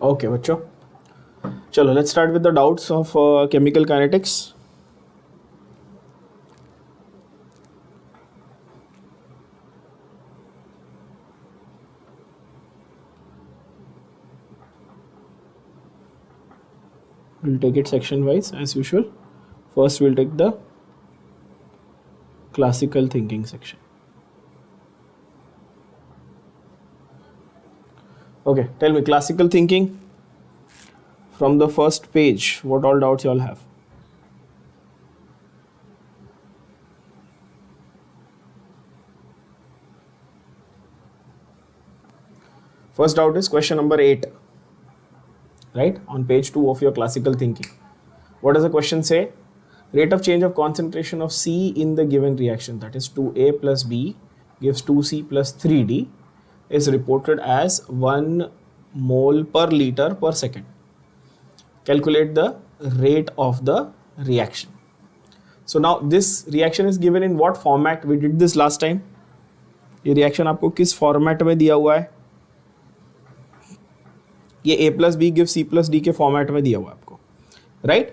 Okay बच्चों, चलो let's start with the doubts of chemical kinetics. We'll take it section wise as usual. First we'll take the classical thinking section. Okay, tell me, classical thinking from the first page, what all doubts you all have? First doubt is question number 8, right? On page 2 of your classical thinking. What does the question say? Rate of change of concentration of C in the given reaction, that is 2A plus B gives 2C plus 3D, is reported as 1 mole per liter per second. Calculate the rate of the reaction. So now this reaction is given in what format? We did this last time. ये reaction आपको किस format में दिया हुआ है? ये A plus B gives C plus D के format में दिया हुआ है आपको, right?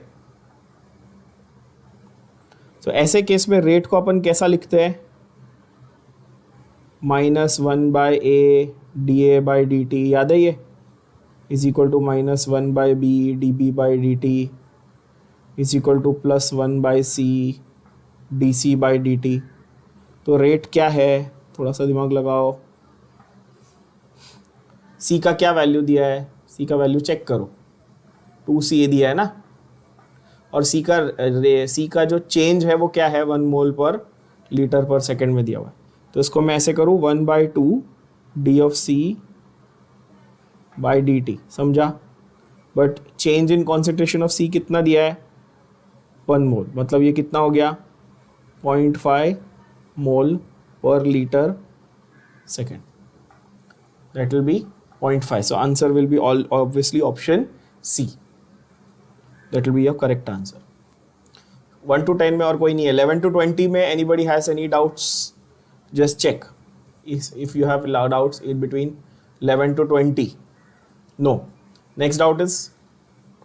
तो ऐसे केस में रेट को अपन कैसा लिखते हैं? -1 by A dA by dt, याद है ये? Is equal to -1 by B dB by dt is equal to +1 by C dC by dt. तो रेट क्या है? थोड़ा सा दिमाग लगाओ. C का क्या वैल्यू दिया है? C का वैल्यू चेक करो. 2C दिया है ना, और C का जो चेंज है वो क्या है? 1 मोल पर लीटर पर सेकेंड में दिया हुआ है. तो इसको मैं ऐसे करूँ 1/2 d of C by dt, समझा? But change in concentration of C कितना दिया है? 1 मोल. मतलब ये कितना हो गया? 0.5 मोल पर litre second. That will be 0.5. So answer will be obviously option C. That will be your correct answer. 1 to 10 में और कोई नहीं है. 11 to 20 में anybody has any doubts? Just check if you have doubts in between 11 to 20. No. Next doubt is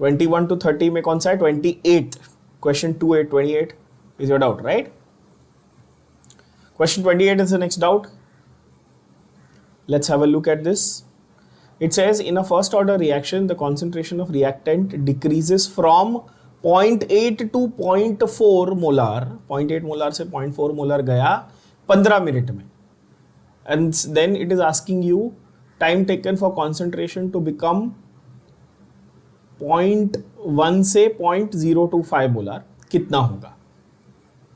21 to 30 में कौन सा है? 28. Question 28 is your doubt, right? Question 28 is the next doubt. Let's have a look at this. It says in a first order reaction, the concentration of reactant decreases from 0.8 to 0.4 molar. 0.8 molar से 0.4 molar गया 15 minute में. And then it is asking you time taken for concentration to become 0.1 से 0.025 molar कितना होगा?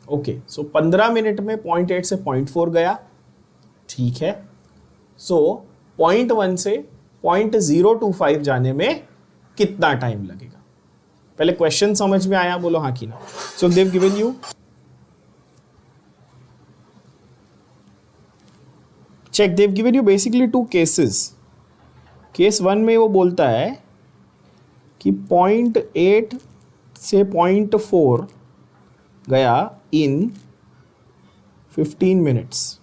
Okay, सो 15 minute में 0.8 से 0.4 गया, ठीक है. सो 0.1 से 0.025 जाने में कितना टाइम लगेगा? पहले क्वेश्चन समझ में आया? बोलो हाँ कि ना. So they've given you, check, they've given you basically 2 cases. Case 1 में वो बोलता है कि 0.8 से 0.4 गया इन 15 मिनट्स.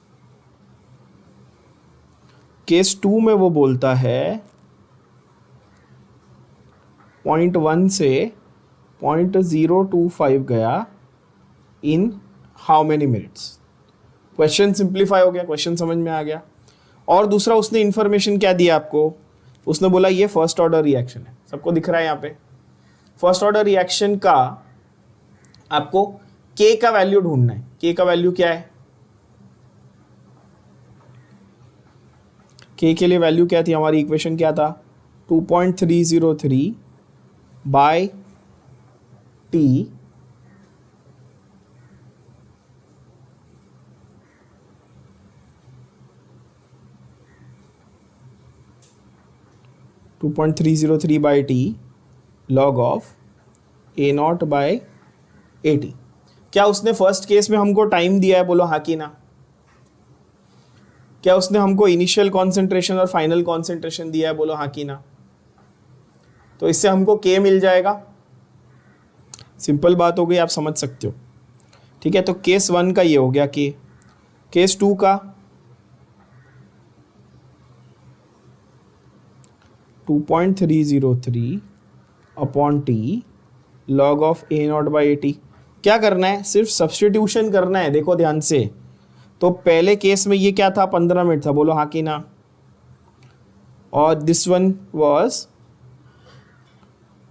केस 2 में वो बोलता है 0.1 से 0.025 गया in how many minutes. Question simplify हो गया, क्वेश्चन समझ में आ गया. और दूसरा उसने इंफॉर्मेशन क्या दिया आपको? उसने बोला ये फर्स्ट ऑर्डर रिएक्शन है. सबको दिख रहा है यहाँ पे? फर्स्ट ऑर्डर रिएक्शन का आपको K का वैल्यू ढूंढना है. K का वैल्यू क्या है? K के लिए वैल्यू क्या थी? हमारी इक्वेशन क्या था? 2.303 bye T log of A0 by AT. क्या उसने फर्स्ट केस में हमको टाइम दिया है? बोलो हाँ कि ना. क्या उसने हमको इनिशियल कॉन्सेंट्रेशन और फाइनल कॉन्सेंट्रेशन दिया है? बोलो हाँ कि ना. तो इससे हमको K मिल जाएगा. सिंपल बात हो गई, आप समझ सकते हो. ठीक है, तो केस 1 का ये हो गया K. केस 2 का 2.303 upon T log of a naught by a T. क्या करना है, सिर्फ सब्सटीट्यूशन करना है। देखो ध्यान से, तो पहले केस में ये क्या था, 15 मिनट था, बोलो हाँ कि ना। और दिस वन वाज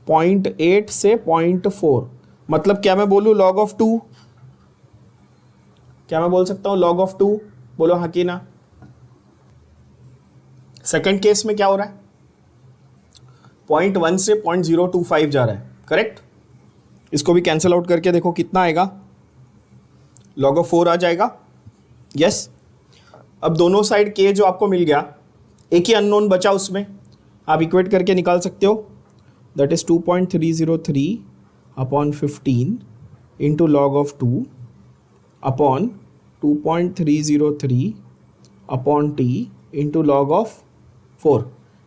0.8 से 0.4, मतलब क्या मैं बोलूँ लॉग ऑफ 2, क्या मैं बोल सकता हूँ लॉग ऑफ 2, बोलो हाँ कि ना। सेकंड केस में क्या हो रहा है, 0.1 से 0.025 जा रहा है, करेक्ट। इसको भी कैंसिल आउट करके देखो कितना आएगा, लॉग ऑफ 4 आ जाएगा, यस। अब दोनों साइड के जो आपको मिल गया, एक ही अननोन बचा उसमें, आप इक्वेट करके निकाल सकते हो। That is 2.303 upon 15 into log of 2 upon 2.303 upon T into log of 4।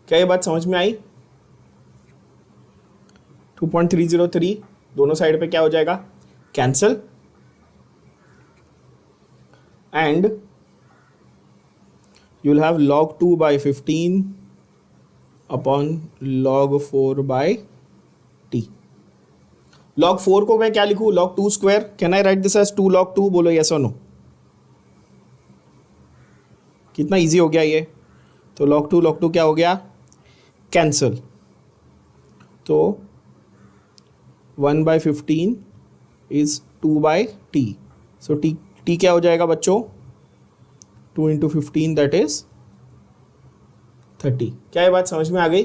क्या ये बात समझ में आई? 2.303 दोनों साइड पे क्या हो जाएगा, cancel, and you will have log 2 by 15 upon log 4 by t। log 4 को मैं क्या लिखूं, log 2 square. Can I write this as 2 log 2? बोलो यस और नो। कितना इजी हो गया ये। तो log 2 क्या हो गया, कैंसल। तो 1 by 15 is 2 by t। So t क्या हो जाएगा बच्चों, 2 इंटू 15 दैट इज 30। क्या ये बात समझ में आ गई?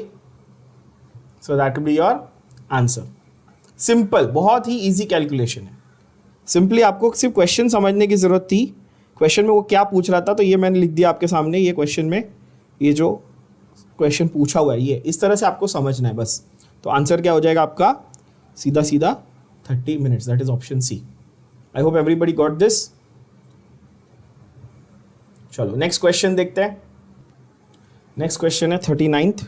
So that will be your answer. Simple, बहुत ही इजी कैलकुलेशन है। सिंपली आपको सिर्फ क्वेश्चन समझने की जरूरत थी। क्वेश्चन में वो क्या पूछ रहा था, तो ये मैंने लिख दिया आपके सामने। ये क्वेश्चन में ये जो क्वेश्चन पूछा हुआ है, ये इस तरह से आपको समझना है बस। तो आंसर क्या हो जाएगा आपका, सीधा सीधा 30 minutes, that is option C. I hope everybody got this. चलो नेक्स्ट क्वेश्चन देखते हैं। नेक्स्ट क्वेश्चन है 39th।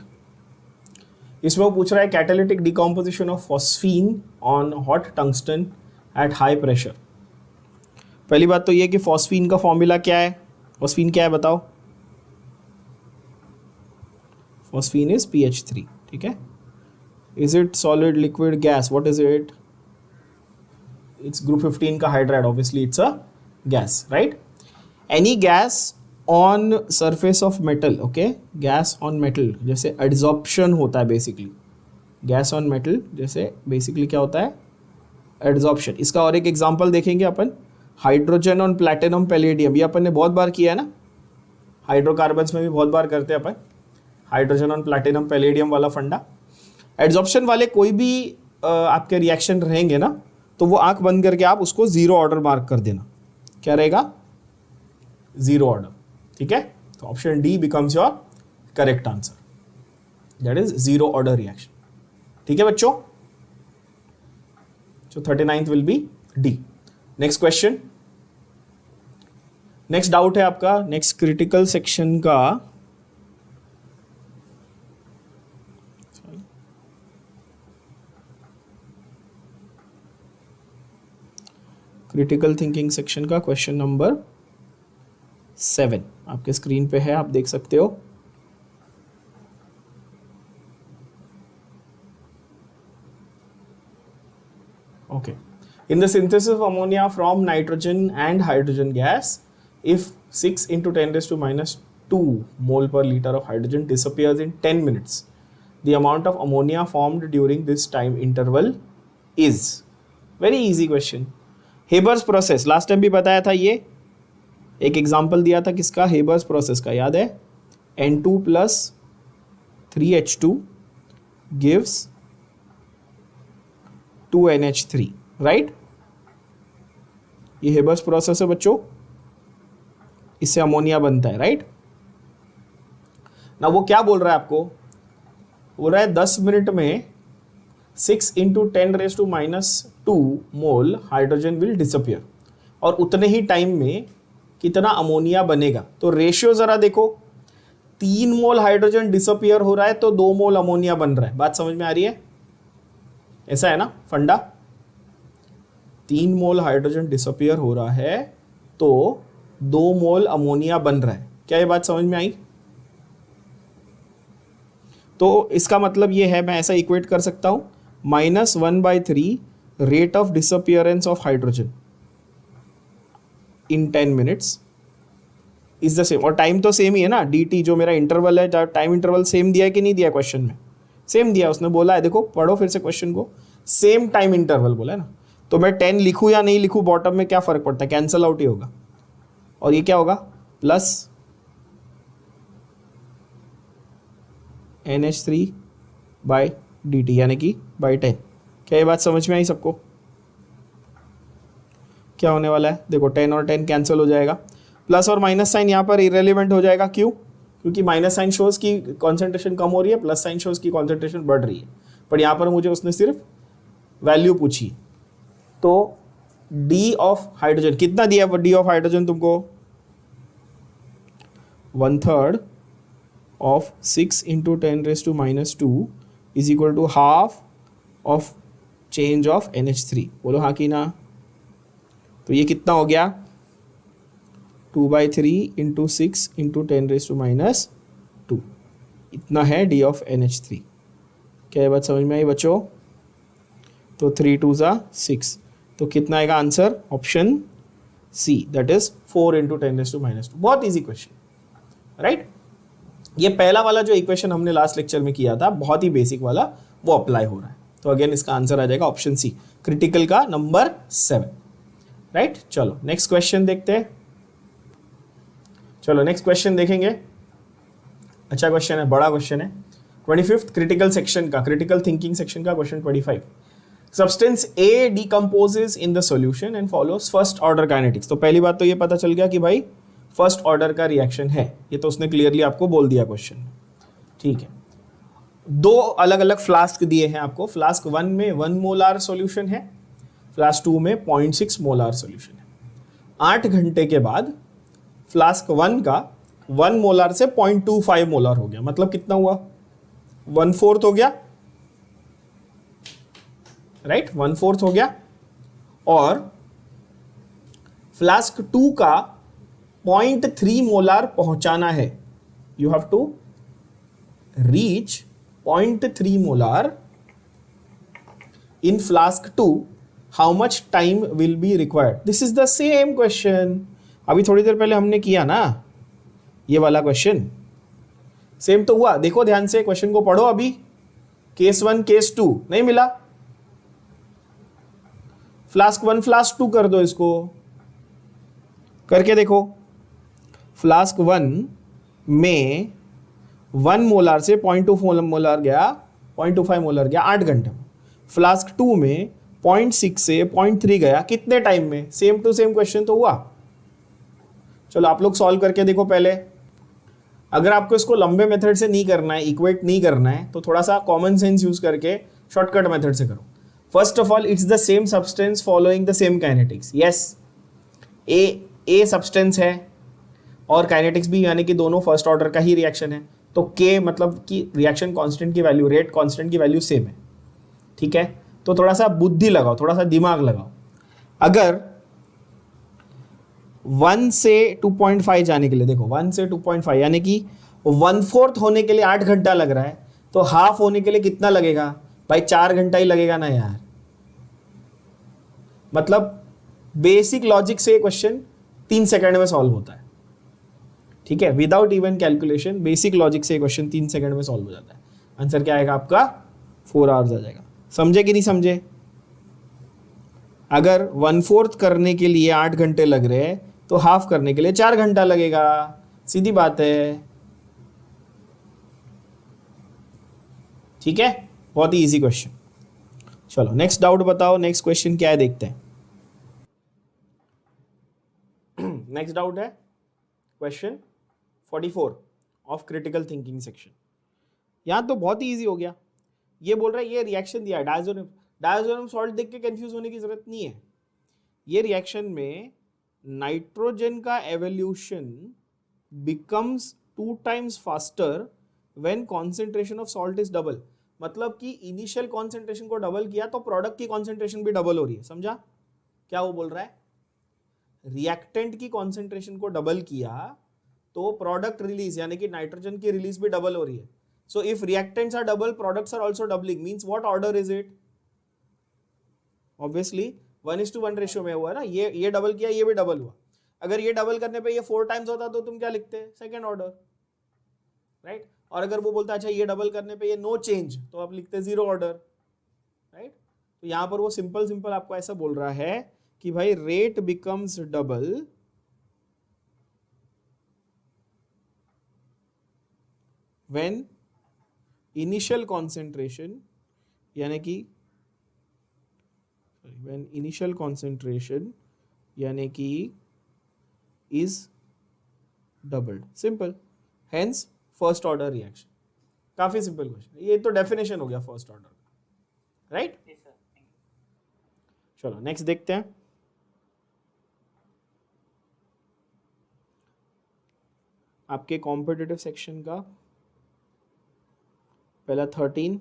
इसमें वो पूछ रहा है catalytic decomposition of phosphine on hot tungsten at high pressure. पहली बात तो ये कि फॉस्फीन का फॉर्मूला क्या है, फॉस्फीन क्या है बताओ। फॉस्फीन इज PH3, ठीक है। Is it solid, liquid, gas, what is it? Its group 15 का hydride, obviously it's a gas, right. Any gas on surface of metal, okay, gas on metal, जैसे adsorption होता है basically. Gas on metal जैसे basically क्या होता है, adsorption. इसका और एक एग्जांपल देखेंगे अपन, हाइड्रोजन ऑन प्लैटिनम पैलेडियम। ये अपन ने बहुत बार किया है ना, हाइड्रोकार्बन्स में भी बहुत बार करते हैं अपन, हाइड्रोजन ऑन प्लैटिनम पैलेडियम वाला फंडा। एड्जॉर्प्शन वाले कोई भी आपके रिएक्शन रहेंगे ना, तो वो आंख बंद करके आप उसको जीरो ऑर्डर मार्क कर देना। क्या रहेगा, जीरो ऑर्डर, ठीक है। तो option D becomes your correct answer, that is zero order reaction, ठीक है बच्चों। So 39th will be D. Next question. Next doubt है आपका, next critical section का। क्रिटिकल थिंकिंग सेक्शन का क्वेश्चन नंबर 7 आपके स्क्रीन पे है, आप देख सकते हो। Okay. In the synthesis of ammonia from nitrogen and hydrogen gas, if 6 into 10 raised to minus 2 mole per liter of hydrogen disappears in 10 minutes, the amount of ammonia formed during this time interval is? Very easy question. Haber's process, last time भी बताया था, ये एक example दिया था किसका, Haber's process का, याद है। N2 plus 3H2 gives 2NH3, right. ये हेबर्स प्रोसेस है बच्चों, इससे अमोनिया बनता है, राइट ना। वो क्या बोल रहा है आपको, बोल रहा है 10 मिनट में 6 into 10 raised to minus 2 mole hydrogen will disappear, और उतने ही टाइम में कितना अमोनिया बनेगा। तो रेशियो जरा देखो, 3 मोल हाइड्रोजन डिसअपियर हो रहा है तो 2 मोल अमोनिया बन रहा है। बात समझ में आ रही है? ऐसा है ना फंडा, 3 मोल हाइड्रोजन डिसअपियर हो रहा है तो 2 मोल अमोनिया बन रहा है। क्या ये बात समझ में आई? तो इसका मतलब ये है, मैं ऐसा इक्वेट कर सकता हूँ, -1/3 rate of disappearance of hydrogen in 10 minutes is the same, और टाइम तो सेम ही है ना, dt जो मेरा इंटरवल है, टाइम इंटरवल सेम दिया है कि नहीं दिया क्वेश्चन में, सेम दिया, उसने बोला है, देखो पढ़ो फिर से क्वेश्चन को, सेम टाइम इंटरवल बोला है ना, तो मैं 10 लिखूँ या नहीं लिखूँ बॉटम में क्या फ़र्क पड़ता है, कैंसल आउट ही होगा, और ये क्या होगा प्लस NH3/dt यानी कि बाई 10। क्या ये बात समझ में आई सबको? क्या होने वाला है, देखो 10 और 10 कैंसिल हो जाएगा, प्लस और माइनस साइन यहाँ पर इरेलीवेंट हो जाएगा, क्यों? क्योंकि माइनस साइन शोज की कॉन्सेंट्रेशन कम हो रही है, प्लस साइन शोज की कॉन्सेंट्रेशन बढ़ रही है, पर यहाँ पर मुझे उसने सिर्फ वैल्यू पूछी। तो डी ऑफ हाइड्रोजन कितना दिया, डी ऑफ हाइड्रोजन तुमको 1/3 of 6 into 10⁻² is equal to half of change of NH3, बोलो हाँ कि ना? तो ये कितना हो गया, 2/3 into 6 into 10⁻², इतना है डी ऑफ NH3। क्या ये बात समझ में आई बच्चों? तो 3 2 6, तो कितना आएगा answer, option C, that is 4 into 10⁻²। बहुत इजी क्वेश्चन, राइट? ये पहला वाला जो इक्वेशन हमने लास्ट लेक्चर में किया था, बहुत ही बेसिक वाला, वो अप्लाई हो रहा है, तो अगेन इसका आंसर आ जाएगा ऑप्शन सी, क्रिटिकल का नंबर 7, राइट? चलो नेक्स्ट क्वेश्चन देखते हैं। चलो नेक्स्ट क्वेश्चन देखेंगे, अच्छा क्वेश्चन है, बड़ा क्वेश्चन है, 25th क्रिटिकल सेक्शन का, क्रिटिकल थिंकिंग सेक्शन का question 25। Substance A decomposes in the solution and follows first order kinetics. तो पहली बात तो ये पता चल गया कि भाई फर्स्ट ऑर्डर का रिएक्शन है, ये तो उसने क्लियरली आपको बोल दिया क्वेश्चन में, ठीक है। दो अलग अलग फ्लास्क दिए हैं आपको, फ्लास्क 1 में 1 मोलार सॉल्यूशन है, फ्लास्क 2 में 0.6 मोलार सॉल्यूशन है। 8 घंटे के बाद फ्लास्क 1 का 1 मोलार से 0.25 मोलार हो गया, मतलब कितना हुआ, 1/4 हो गया, राइट? 1/4 हो गया। और फ्लास्क 2 का 0.3 मोलार पहुंचाना है, you have to reach 0.3 molar in flask 2, how much time will be required? This is the same question, अभी थोड़ी देर पहले हमने किया ना ये वाला क्वेश्चन, सेम तो हुआ। देखो ध्यान से क्वेश्चन को पढ़ो, अभी केस 1 केस 2 नहीं मिला, फ्लास्क 1 फ्लास्क 2 कर दो, इसको करके देखो। फ्लास्क 1 में 1 मोलार से 0.2 मोलार गया, 0.25 मोलार गया 8 घंटे में। फ्लास्क 2 में 0.6 से 0.3 गया, कितने टाइम में? सेम टू सेम क्वेश्चन तो हुआ। चलो आप लोग सॉल्व करके देखो पहले। अगर आपको इसको लंबे मेथड से नहीं करना है, इक्वेट नहीं करना है, तो थोड़ा सा कॉमन सेंस यूज करके शॉर्टकट मेथड से करो। First of all, it's the same substance following the same kinetics. Yes, a substance है और काइनेटिक्स भी, यानी कि दोनों फर्स्ट ऑर्डर का ही रिएक्शन है, तो के मतलब कि रिएक्शन कांस्टेंट की वैल्यू, रेट कांस्टेंट की वैल्यू सेम है, ठीक है? तो थोड़ा सा बुद्धि लगाओ, थोड़ा सा दिमाग लगाओ। अगर 1 से 2.5 जाने के लिए, देखो 1 से 2.5 यानी कि 1/4 होने के लिए 8 घंटा लग रहा है, तो हाफ होने के लिए कितना लगेगा भाई? 4 घंटा ही लगेगा ना यार। मतलब बेसिक लॉजिक से क्वेश्चन 3 सेकंड में सॉल्व होता है, ठीक है? Without even calculation, basic logic से क्वेश्चन 3 सेकंड में सॉल्व हो जाता है। आंसर क्या आएगा आपका? 4 आवर्स आ जाएगा। समझे कि नहीं समझे? अगर 1/4 करने के लिए 8 घंटे लग रहे हैं, तो हाफ करने के लिए 4 घंटा लगेगा, सीधी बात है, ठीक है? बहुत ही इजी क्वेश्चन। चलो नेक्स्ट डाउट बताओ, नेक्स्ट क्वेश्चन क्या है देखते हैं। नेक्स्ट डाउट है question 44 of critical thinking section. यहां तो बहुत ही इजी हो गया। ये बोल रहा है, ये रिएक्शन दिया है डायज़ोनियम, डायज़ोनियम सॉल्ट देख के कंफ्यूज होने की जरूरत नहीं है। ये रिएक्शन में नाइट्रोजन का evolution becomes 2 times faster when concentration of salt is double. मतलब कि इनिशियल कॉन्सेंट्रेशन को डबल किया तो प्रोडक्ट की कॉन्सेंट्रेशन भी डबल हो रही है। समझा क्या वो बोल रहा है? रिएक्टेंट की कॉन्सेंट्रेशन को डबल किया तो प्रोडक्ट रिलीज यानी कि नाइट्रोजन की रिलीज भी डबल हो रही है। So if reactants are double, products are also doubling. Means what order is it? Obviously 1:1 ratio में हुआ ना, ये डबल किया, ये भी डबल हुआ. अगर ये डबल करने पे ये 4 टाइम्स होता तो तुम क्या लिखते? Second order, right. और अगर वो बोलता अच्छा ये डबल करने पे ये नो चेंज, तो आप लिखते 0 ऑर्डर, राइट. तो यहां पर वो सिंपल आपको ऐसा बोल रहा है कि भाई rate becomes double when initial concentration, यानी कि व्हेन इनिशियल कॉन्सेंट्रेशन यानी कि is doubled. Simple. Hence first order reaction. काफी सिंपल क्वेश्चन. ये तो डेफिनेशन हो गया फर्स्ट ऑर्डर, राइट. चलो नेक्स्ट देखते हैं. आपके कॉम्पिटिटिव सेक्शन का पहला 13,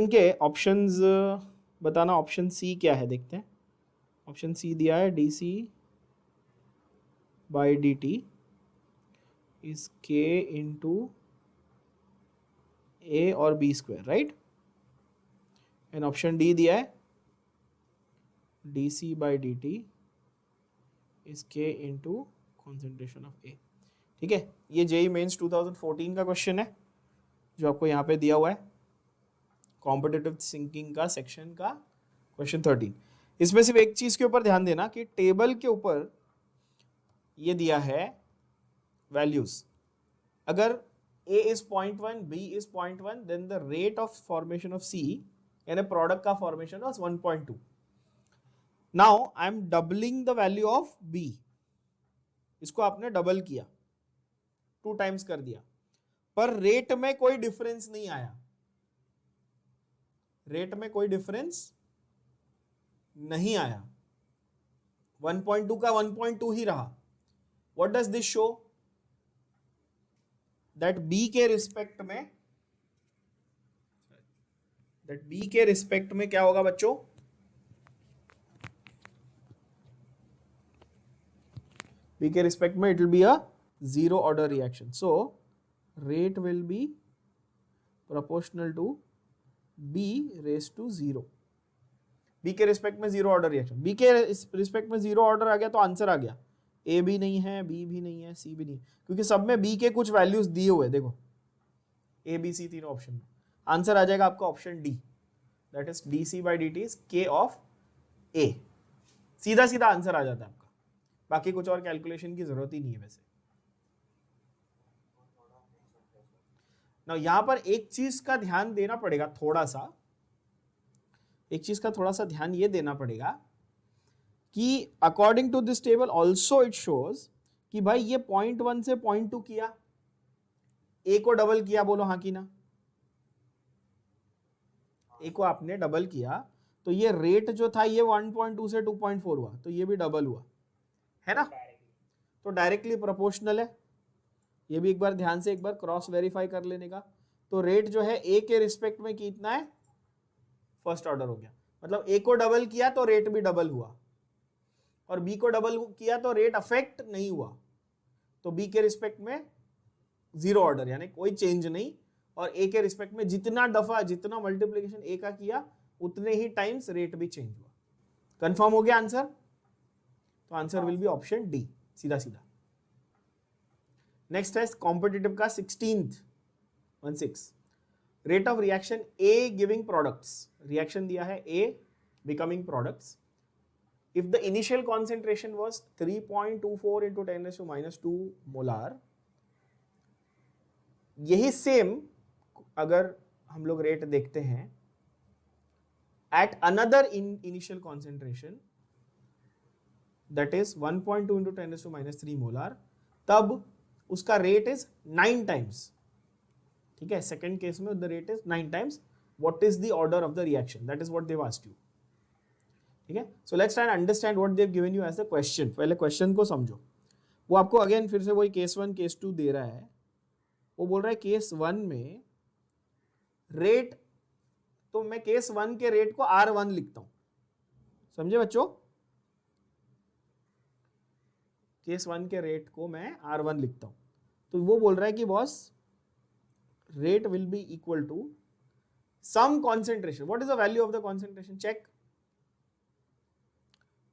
के ऑप्शंस बताना. ऑप्शन सी क्या है देखते हैं. ऑप्शन सी दिया है D C by D T is K into A और B square, right. And option D दिया है D C by D T is K into concentration of A. ठीक है. ये जेई मेंस 2014 का क्वेश्चन है जो आपको यहाँ पे दिया हुआ है. कॉम्पिटिटिव सिंकिंग का सेक्शन का क्वेश्चन 13. इसमें सिर्फ एक चीज के ऊपर ध्यान देना कि टेबल के ऊपर ये दिया है वैल्यूज. अगर A is 0.1, B is 0.1, then the rate of formation of C यानी प्रोडक्ट का formation was 1.2. Now I am doubling the value of B. इसको आपने डबल किया, 2 टाइम्स कर दिया, पर रेट में कोई डिफरेंस नहीं आया. रेट में कोई डिफरेंस नहीं आया. 1.2 का 1.2 ही रहा. What does this show? That B के रिस्पेक्ट में क्या होगा बच्चों? बी के रिस्पेक्ट में it will be a 0 order reaction. So rate will be proportional to B raise to 0. B के रिस्पेक्ट में 0 ऑर्डर रिएक्शन. बी के रिस्पेक्ट में 0 ऑर्डर आ गया तो आंसर आ गया. ए भी नहीं है, बी भी नहीं है, सी भी नहीं, क्योंकि सब में बी के कुछ वैल्यूज दिए हुए. देखो ए बी सी तीनों ऑप्शन में. आंसर आ जाएगा आपका option D, that is D C by D T is K of A. सीधा सीधा आंसर आ जाता है आपका. बाकी कुछ और कैलकुलेशन की जरूरत ही नहीं है वैसे. ना यहां पर एक चीज का ध्यान देना पड़ेगा, थोड़ा सा ध्यान ये देना पड़ेगा कि according to this table also it shows कि भाई ये 0.1 से 0.2 किया, ए को डबल किया, बोलो हाँ कि ना. ए को आपने डबल किया तो ये रेट जो था ये 1.2 से 2.4 हुआ, तो ये भी डबल हुआ है ना. तो डायरेक्टली प्रोपोर्शनल है. ये भी एक बार ध्यान से एक बार क्रॉस वेरीफाई कर लेने का. तो रेट जो है ए के रिस्पेक्ट में कितना है? फर्स्ट ऑर्डर हो गया. मतलब ए को डबल किया तो रेट भी डबल हुआ, और बी को डबल किया तो रेट अफेक्ट नहीं हुआ. तो बी के रिस्पेक्ट में 0 ऑर्डर यानी कोई चेंज नहीं, और ए के रिस्पेक्ट में जितना दफा जितना मल्टीप्लीकेशन ए का किया उतने ही टाइम्स रेट भी चेंज हुआ. कंफर्म हो गया आंसर? तो answer will be option D, सीधा सीधा. नेक्स्ट है कॉम्पिटिटिव का 16th 16. Rate of reaction A giving products. Reaction दिया है A becoming products. If the initial concentration was 3.24 into 10⁻² molar, यही सेम अगर हम लोग रेट देखते हैं at another initial concentration that is 1.2 into 10⁻³ molar, तब उसका रेट इज 9 टाइम्स. ठीक है. सेकेंड केस में the rate is 9 times. What is the order of the reaction? That is what they have asked you. ठीक है. So let's try and understand what they have given you as the question. पहले question को समझो. वो आपको again फिर से वही केस 1 केस 2 दे रहा है. वो बोल रहा है केस 1 में रेट, तो मैं केस 1 के रेट को R1 लिखता हूं. समझे बच्चों? केस 1 के रेट को मैं R1 लिखता हूं, तो वो बोल रहा है कि boss rate will be equal to some concentration. What is the value of the concentration? Check.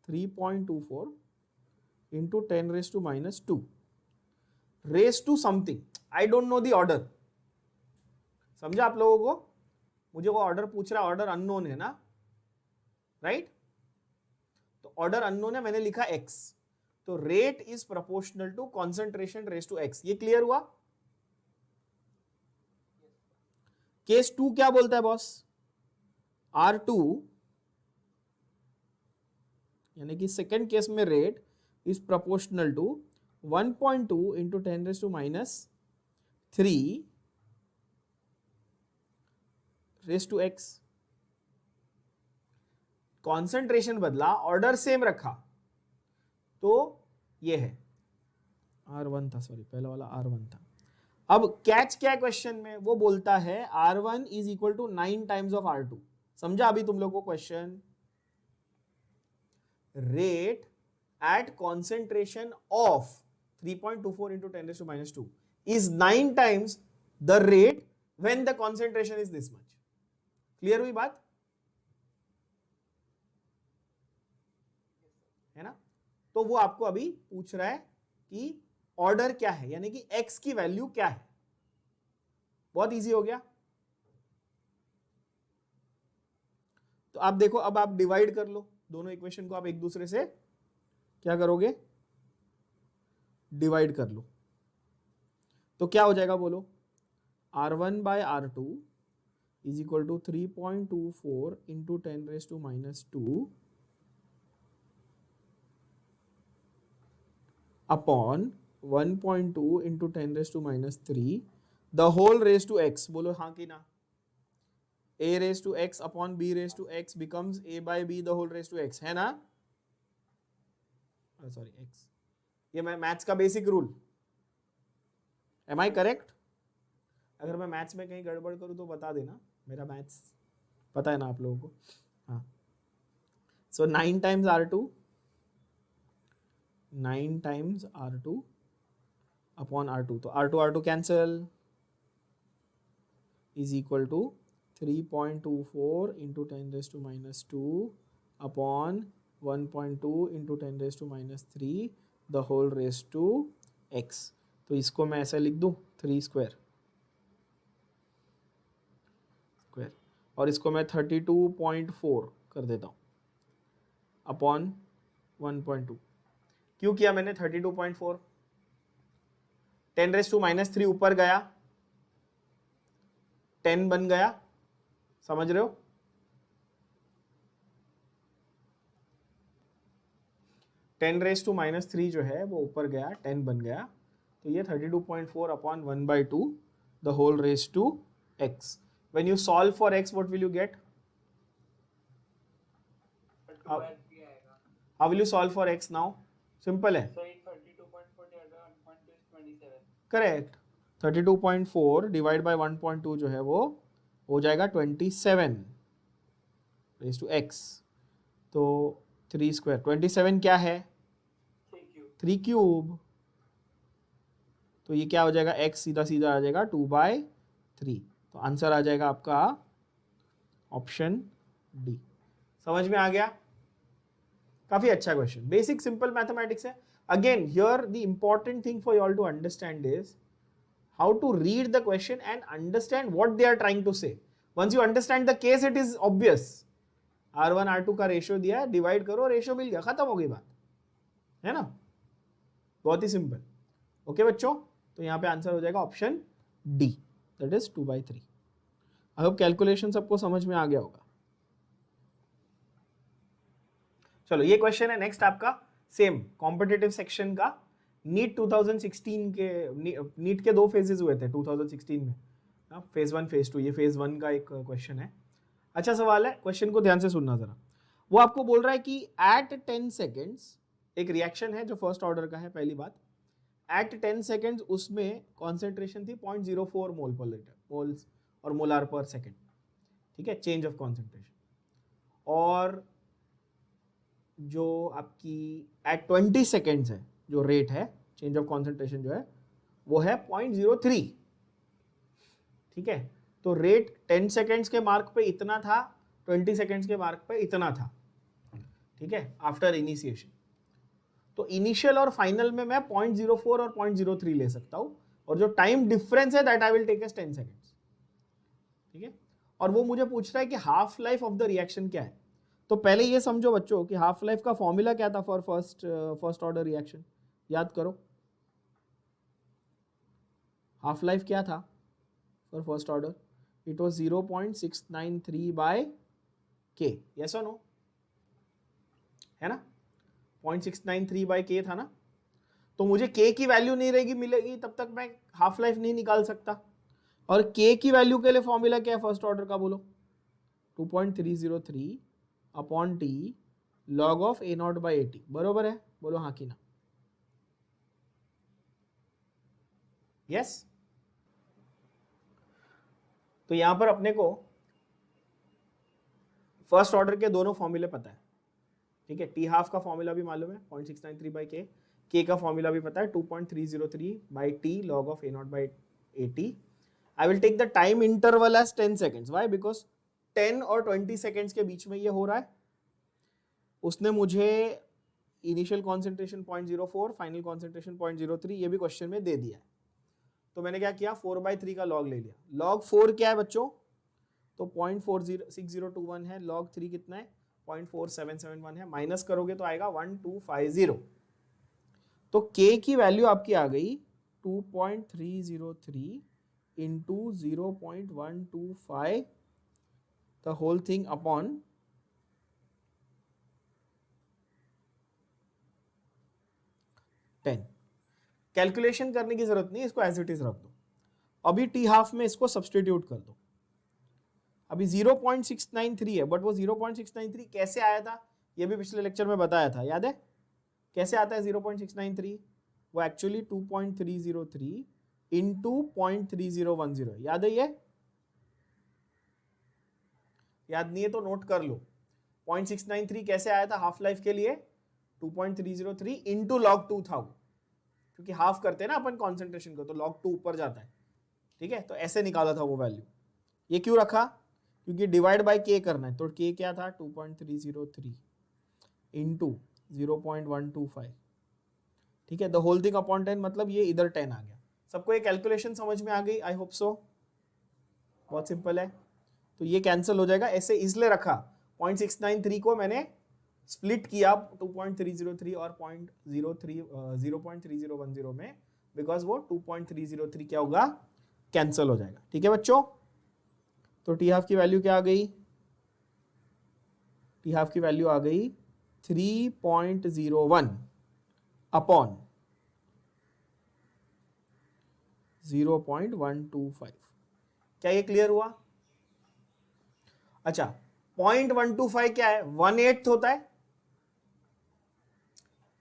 3.24 into 10 raised to minus 2 raised to something. I don't know the order. समझा आप लोगों को? मुझे वो ऑर्डर पूछ रहा है, ऑर्डर अननोन है ना, राइट? तो ऑर्डर अननोन है, मैंने लिखा x. तो rate is proportional to concentration raise to x. ये क्लियर हुआ? केस 2 क्या बोलता है बॉस? R2 यानी कि सेकेंड केस में rate is proportional to 1.2 into 10 raise to minus 3 raise to x. Concentration बदला, ऑर्डर सेम रखा, तो ये है R1 था, सॉरी पहला वाला R1 था. अब कैच क्या है क्वेश्चन में? वो बोलता है R1 is equal to 9 times of R2. समझा अभी तुम लोग को question? Rate at concentration of 3.24 into 10 raised to minus 2 is 9 times the rate when the concentration is this much. Clear हुई बात? है ना? तो वो आपको अभी पूछ रहा है कि ऑर्डर क्या है, यानी कि x की वैल्यू क्या है. बहुत इजी हो गया. तो आप देखो, अब आप डिवाइड कर लो दोनों इक्वेशन को. आप एक दूसरे से क्या करोगे? डिवाइड कर लो. तो क्या हो जाएगा बोलो? R1 by R2 is equal to 3.24 into 10 raise to minus 2 upon 1.2 into 10 raise to minus 3 the whole raise to x. बोलो हाँ कि ना? a raise to x upon b raise to x becomes a by b the whole raise to x, है ना? Sorry x. ये मैं maths का basic rule. Am I correct? अगर मैं मैथ्स में कहीं गड़बड़ करूं तो बता देना, मेरा मैथ्स पता है ना आप लोगों को. हाँ. So 9 times R2, 9 times R2 upon R2. तो R2 cancel is equal to 3.24 into 10 raise to minus 2 upon 1.2 into 10 raise to minus 3 the whole raise to x. तो इसको मैं ऐसा लिख दूं 3 स्क्वायर, और इसको मैं 32.4 कर देता हूं अपॉन 1.2. क्यों किया मैंने 32.4? 10 रेज टू माइनस 3 ऊपर गया, 10 बन गया. समझ रहे हो? टेन रेज टू माइनस 3 जो है वो ऊपर गया, 10 बन गया. तो ये 32.4 upon 1/2 the whole raise to x. When you solve for x, what will you get? How will you solve for x now? Simple है. Correct. 32.4 डिवाइड बाय 1.2 जो है वो हो जाएगा 27 रेज टू x. तो 3 स्क्वायर, 27 क्या है? 3 क्यूब. तो ये क्या हो जाएगा? x सीधा सीधा आ जाएगा 2/3. तो आंसर आ जाएगा आपका ऑप्शन डी. समझ में आ गया? काफी अच्छा क्वेश्चन, बेसिक सिंपल मैथमेटिक्स है. Again here the important thing for you all to understand is how to read the question and understand what they are trying to say. Once you understand the case it is obvious. R1 R2 का ratio दिया है, divide करो, ratio मिल गया, खत्म हो गई बात, है ना? बहुत ही सिंपल. ओके बच्चों, तो यहाँ पे आंसर हो जाएगा option D, that is 2/3. I hope calculation सबको समझ में आ गया होगा. चलो ये क्वेश्चन है नेक्स्ट आपका, सेम कॉम्पिटिटिव सेक्शन का. नीट 2016 के, नीट के 2 फेजेस हुए थे 2016 में, फेज 1 फेज 2. ये फेज 1 का एक क्वेश्चन है. अच्छा सवाल है, क्वेश्चन को ध्यान से सुनना जरा. वो आपको बोल रहा है कि एट 10 सेकेंड्स एक रिएक्शन है जो फर्स्ट ऑर्डर का है. पहली बात, एट 10 सेकेंड्स उसमें कॉन्सेंट्रेशन थी 0.04 मोल पर लीटर, मोल्स और मोलार पर सेकेंड. ठीक है, चेंज ऑफ कॉन्सेंट्रेशन. और जो आपकी एट 20 सेकेंड्स है जो रेट है, चेंज ऑफ कॉन्सेंट्रेशन जो है वो है 0.03, ठीक है। तो रेट 10 सेकेंड्स के मार्क पे इतना था, 20 सेकेंड्स के मार्क पे इतना था, ठीक है, आफ्टर इनिशिएशन। तो इनिशियल और फाइनल में मैं 0.04 और 0.03 ले सकता हूं, और जो टाइम डिफरेंस है that I will take as 10 seconds, ठीक है। और वो मुझे पूछ रहा है कि half life of the reaction क्या है। तो पहले ये समझो बच्चों कि हाफ लाइफ का फॉर्मूला क्या था फॉर फर्स्ट ऑर्डर रिएक्शन, याद करो। हाफ लाइफ क्या था for first order? It was 0.693 by k, yes और नो, है ना, 0.693 बाय के था ना। तो मुझे के की वैल्यू नहीं रहेगी मिलेगी तब तक मैं हाफ लाइफ नहीं निकाल सकता। और के की वैल्यू के लिए फॉर्मूला क्या है फर्स्ट ऑर्डर का, बोलो? 2.303 upon T log of a naught by a T, बरोबर है? बोलो हाँ कि ना। यस। तो यहां पर अपने को फर्स्ट ऑर्डर के दोनों फॉर्मूले पता है, ठीक है। टी हाफ का फॉर्मूला भी मालूम है 0.693 बाई के का फॉर्मूला भी पता है 2.303 by t log of a naught by a t. I will take the time interval as 10 seconds, why? Because 10 और 20 सेकेंड्स के बीच में ये हो रहा है। उसने मुझे इनिशियल कॉन्सेंट्रेशन 0.04, फाइनल कॉन्सेंट्रेशन 0.03 ये भी क्वेश्चन में दे दिया है। तो मैंने क्या किया, 4/3 का लॉग ले लिया। लॉग 4 क्या है बच्चों? तो 0.406021 है, लॉग 3 कितना है? 0.4771 है, माइनस करोगे तो आएगा 1250। तो k की वैल्यू आपकी आ गई 2.303 into 0.125 the whole thing upon 10। Calculation करने की जरूरत नहीं, इसको एज इट इज रख दो। अभी टी हाफ में इसको सब्सटीट्यूट कर दो। अभी 0.693 है, बट वो 0.693 कैसे आया था ये भी पिछले लेक्चर में बताया था, याद है? कैसे आता है 0.693? वो एक्चुअली 2.303 इंटू 0.3010, याद है ये? याद नहीं है तो नोट कर लो। 0.693 कैसे आया था हाफ लाइफ के लिए? 2.303 इंटू लॉग 2 था वो, क्योंकि हाफ करते हैं ना अपन कॉन्सेंट्रेशन को, तो लॉग 2 ऊपर जाता है, ठीक है। तो ऐसे निकाला था वो वैल्यू। ये क्यों रखा? क्योंकि डिवाइड बाय के करना है। तो के क्या था? 2.303 इंटू 0.125, ठीक है, द होल थिंग अपॉन 10, मतलब ये इधर 10 आ गया। सबको ये कैलकुलेशन समझ में आ गई? I hope so. बहुत सिंपल है। तो ये कैंसिल हो जाएगा, ऐसे इसलिए रखा। 0.693 को मैंने स्प्लिट किया 2.303 और 0.3010 में, बिकॉज वो 2.303 क्या होगा? कैंसिल हो जाएगा, ठीक है बच्चों। तो टी हाफ की वैल्यू क्या आ गई? टी हाफ की वैल्यू आ गई 3.01 अपॉन 0.125। क्या ये क्लियर हुआ? अच्छा, 0.125 क्या है? 1/8 होता है।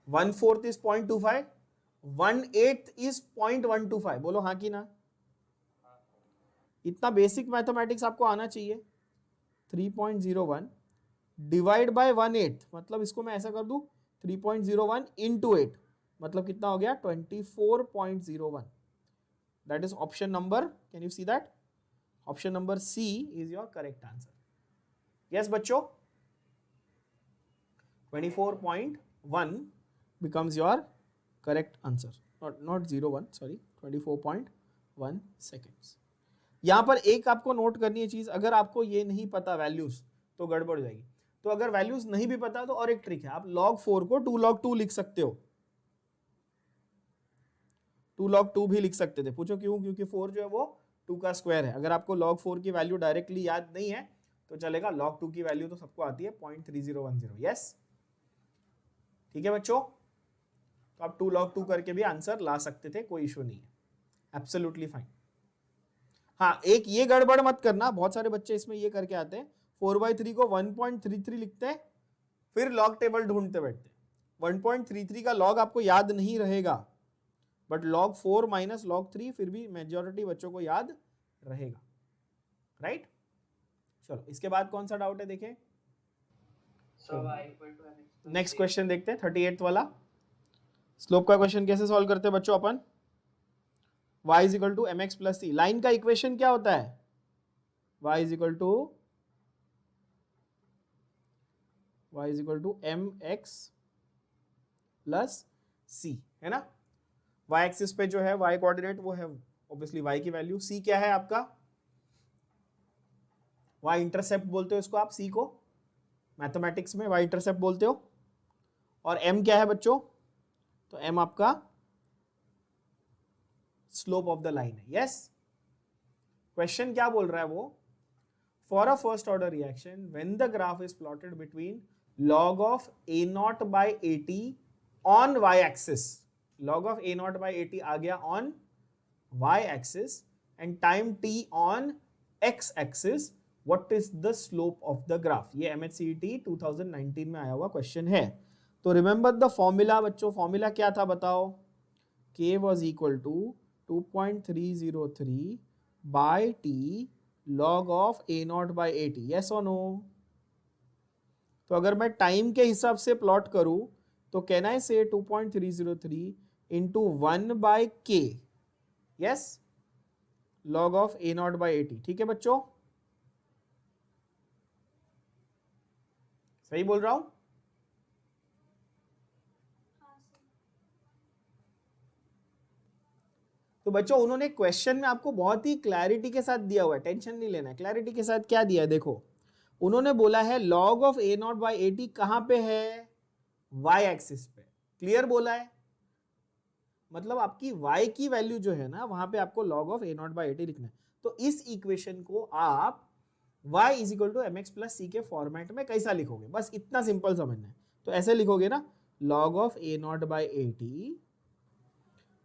1/4 इज 0.25, 1/8 इज 0.125। बोलो हाँ कि ना। इतना बेसिक मैथमेटिक्स आपको आना चाहिए। 3.01 डिवाइड बाय 1/8, मतलब इसको मैं ऐसा कर दूं 3.01 इंटू 8, मतलब कितना हो गया? 24.01। That is option number, can you see that? Option number C is your correct answer. Yes बच्चों, 24.1 becomes your correct answer, not 01, sorry, 24.1 seconds। यहां पर एक आपको नोट करनी है चीज, अगर आपको ये नहीं पता वैल्यूज तो गड़बड़ हो जाएगी। तो अगर वैल्यूज नहीं भी पता तो और एक ट्रिक है, आप log 4 को 2 log 2 लिख सकते हो। 2 log 2 भी लिख सकते थे। पूछो क्यों? क्योंकि 4 जो है वो 2 का स्क्वायर है। अगर आपको log 4 की वैल्यू डायरेक्टली याद नहीं है तो चलेगा, log 2 की वैल्यू तो सबको आती है 0.3010। यस, ठीक है बच्चों। तो आप 2 log 2 करके भी आंसर ला सकते थे, कोई इशू नहीं है, एब्सोल्युटली फाइन। हाँ, एक ये गड़बड़ मत करना, बहुत सारे बच्चे इसमें ये करके आते हैं, 4/3 को 1.33 लिखते हैं, फिर लॉग टेबल ढूंढते बैठते हैं। 1.33 का लॉग आपको याद नहीं रहेगा, बट log 4 माइनस log 3 फिर भी मेजॉरिटी बच्चों को याद रहेगा, राइट? चलो इसके बाद कौन सा डाउट है देखें। नेक्स्ट क्वेश्चन देखते हैं, 38th वाला। स्लोप का क्वेश्चन कैसे सॉल्व करते हैं बच्चों अपन? y is equal to m x plus c. Line का इक्वेशन क्या होता है? y is equal to m x plus c, है ना। y एक्सिस पे जो है y कोऑर्डिनेट वो है ऑब्वियसली y की वैल्यू, c क्या है आपका? y इंटरसेप्ट बोलते हो इसको आप, c को मैथमेटिक्स में y इंटरसेप्ट बोलते हो। और m क्या है बच्चों? तो m आपका स्लोप ऑफ द लाइन है। यस, क्वेश्चन क्या बोल रहा है वो? For a first order reaction when the graph is plotted between log of a naught by 80 on y axis, log of a naught by 80 आ गया on y axis and time t on x axis, what is the slope of the graph. ये MHCET 2019 में आया हुआ question है। तो remember the formula बच्चों, formula क्या था बताओ? k was equal to 2.303 by t log of a not by 80, yes or no? तो अगर मैं टाइम के हिसाब से प्लॉट करूं तो कैन आई से 2.303 into 1 bye k, yes, log of a not by 80। ठीक है बच्चों, सही बोल रहा हूं? तो बच्चों उन्होंने क्वेश्चन में आपको बहुत ही क्लैरिटी के साथ दिया हुआ है, टेंशन नहीं लेना है। क्लैरिटी के साथ क्या दिया है देखो, उन्होंने बोला है log of a naught by 80 कहां पे है? y एक्सिस पे। क्लियर बोला है, मतलब आपकी y की वैल्यू जो है ना वहां पे आपको log of a naught by 80 लिखना है। तो इस इक्वेशन को आप y is equal to m x plus c के फॉर्मेट में कैसा लिखोगे, बस इतना सिंपल समझना है। तो ऐसे लिखोगे ना, log of a naught by 80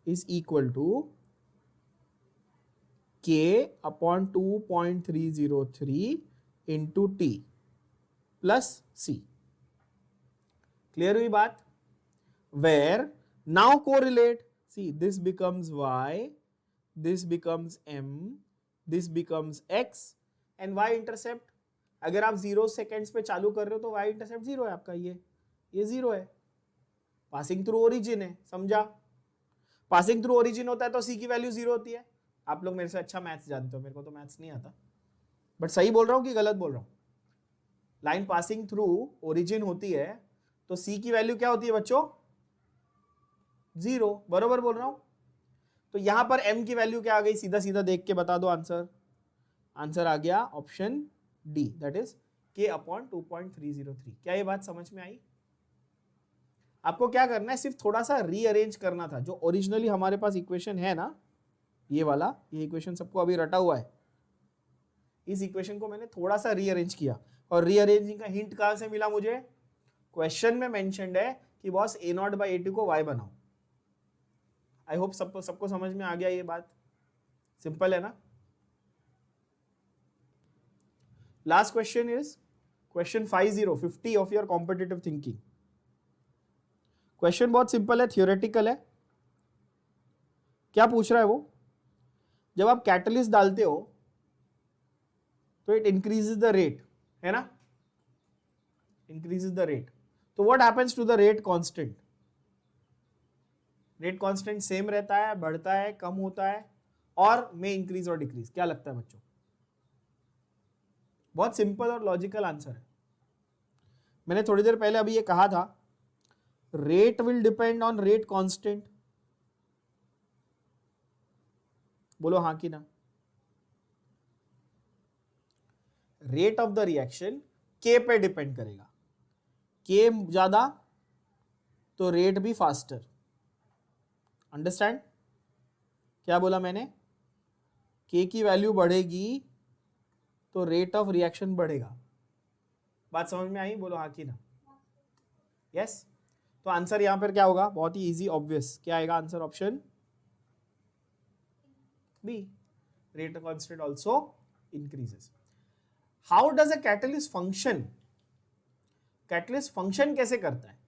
is equal to k upon 2.303 into t plus c. Clear हुई बात? Where now correlate, see this becomes y, this becomes m, this becomes x and y intercept अगर आप 0 seconds पे चालू कर रहे हो तो y इंटरसेप्ट 0 है आपका, ये 0 है, पासिंग थ्रू ओरिजिन है, समझा? पासिंग थ्रू ओरिजिन होता है तो c की वैल्यू 0 होती है। आप लोग मेरे से अच्छा मैथ्स जानते हो, मेरे को तो मैथ्स नहीं आता, बट सही बोल रहा हूं कि गलत बोल रहा हूं? लाइन पासिंग थ्रू ओरिजिन होती है तो c की वैल्यू क्या होती है बच्चों? 0, बरोबर बोल रहा हूं? तो यहां पर m की वैल्यू क्या आ गई, सीधा सीधा देख के बता दो आंसर। आंसर आ गया option D, that is k upon 2.303। क्या ये बात समझ में आई? आपको क्या करना है, सिर्फ थोड़ा सा रीअरेंज करना था। जो ओरिजिनली हमारे पास इक्वेशन है ना, ये वाला, ये इक्वेशन सबको अभी रटा हुआ है, इस इक्वेशन को मैंने थोड़ा सा रीअरेंज किया। और रीअरेंजिंग का हिंट कहां से मिला मुझे? क्वेश्चन में मेंशन्ड है कि बॉस a नॉट बाई 80 को y बनाओ। आई होप सबको समझ में आ गया ये बात, सिंपल है ना। Last question is question 50 of your competitive thinking. Question बहुत सिंपल है, थियोरेटिकल है। क्या पूछ रहा है वो? जब आप कैटलिस्ट डालते हो तो इट इंक्रीजेस द रेट, है ना, इंक्रीजेस द रेट। तो what happens to the rate constant? Rate constant same रहता है, बढ़ता है, कम होता है, और में इंक्रीज और डिक्रीज? क्या लगता है बच्चों? बहुत सिंपल और लॉजिकल आंसर है। मैंने थोड़ी देर पहले अभी ये कहा था, rate will depend on rate constant. बोलो हाँ कि ना? रेट ऑफ द रिएक्शन के पे डिपेंड करेगा, के ज्यादा तो रेट भी फास्टर। अंडरस्टैंड क्या बोला मैंने? के की वैल्यू बढ़ेगी तो रेट ऑफ रिएक्शन बढ़ेगा। बात समझ में आई? बोलो हाँ कि ना? यस। तो आंसर यहां पर क्या होगा? बहुत ही इजी, ऑब्वियस। क्या आएगा answer? Option B, rate constant also increases. How does a catalyst function? Catalyst function कैसे करता है?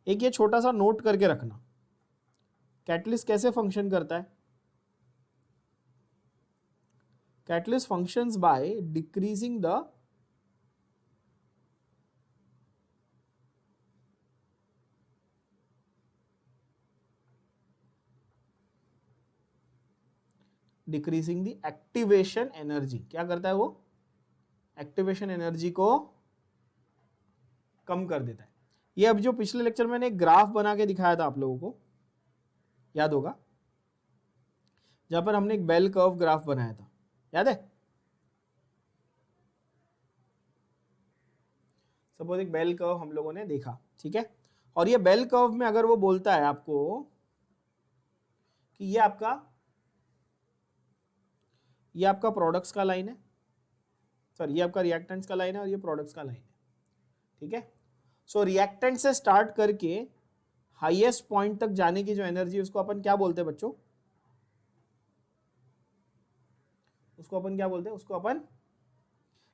एक ये छोटा सा नोट करके रखना, कैटलिस्ट कैसे फंक्शन करता है? Catalyst functions by decreasing the decreasing the activation energy. क्या करता है वो? एक्टिवेशन एनर्जी को कम कर देता है। ये अब जो पिछले लेक्चर में मैंने एक ग्राफ बना के दिखाया था आप लोगों को, याद होगा, जहां पर हमने एक बेल कर्व ग्राफ बनाया था, याद है? सपोज एक बेल कर्व हम लोगों ने देखा, ठीक है, और ये बेल कर्व में अगर वो बोलता है आपको कि ये आपका प्रोडक्ट्स का लाइन है, सॉरी ये आपका रिएक्टेंट्स का लाइन है और ये प्रोडक्ट्स का लाइन है, ठीक है। सो रिएक्टेंट से स्टार्ट करके हाईएस्ट पॉइंट तक जाने की जो एनर्जी उसको अपन क्या बोलते हैं बच्चों? उसको अपन क्या बोलते हैं? उसको अपन,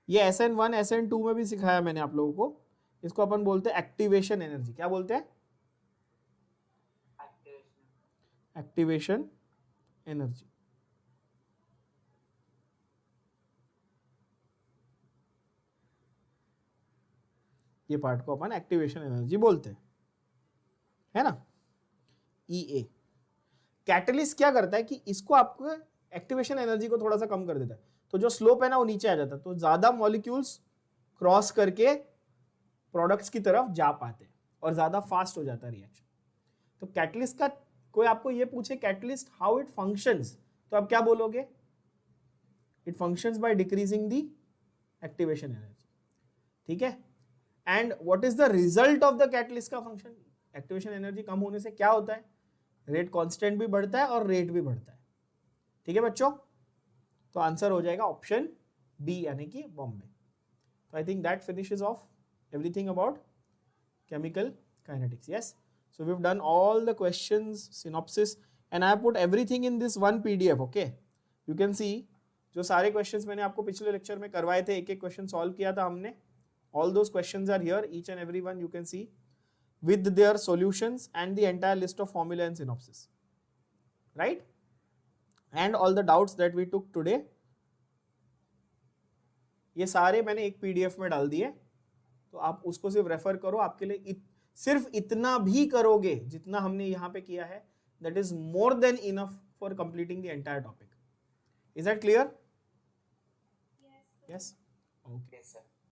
ये SN1 SN2 में भी सिखाया मैंने आप लोगों को, इसको अपन बोलते हैं एक्टिवेशन एनर्जी। क्या बोलते हैं? Activation energy. ये पार्ट को अपन एक्टिवेशन एनर्जी बोलते हैं, है ना। EA कैटलिस्ट क्या करता है कि इसको आपको एक्टिवेशन एनर्जी को थोड़ा सा कम कर देता है, तो जो स्लोप है ना वो नीचे आ जाता है, तो ज्यादा मॉलिक्यूल्स क्रॉस करके प्रोडक्ट्स की तरफ जा पाते हैं और ज्यादा फास्ट हो जाता है रिएक्शन। तो कैटलिस्ट का कोई आपको ये पूछे कैटलिस्ट हाउ इट फंक्शंस, तो आप क्या बोलोगे? It functions by decreasing the activation energy, ठीक है। And what is the result of the catalyst का फंक्शन? एक्टिवेशन एनर्जी कम होने से क्या होता है? रेट कांस्टेंट भी बढ़ता है और रेट भी बढ़ता है, ठीक है बच्चों। तो आंसर हो जाएगा ऑप्शन बी, यानी कि बॉम्बे। तो I think that finishes of everything about chemical kinetics. Yes, so we've done all the questions, synopsis, and I have put everything in this one PDF. Okay, you can see जो सारे questions मैंने आपको पिछले lecture में करवाए थे, एक एक question solve किया था हमने, all those questions are here, each and every one you can see with their solutions and the entire list of formula and synopsis, right? And all the doubts that we took today, ये सारे मैंने एक PDF में डाल दिए, तो आप उसको सिर्फ रेफर करो। आपके लिए सिर्फ इतना भी करोगे जितना हमने यहां पे किया है, that is more than enough for completing the entire topic. Is that clear? Yes, okay.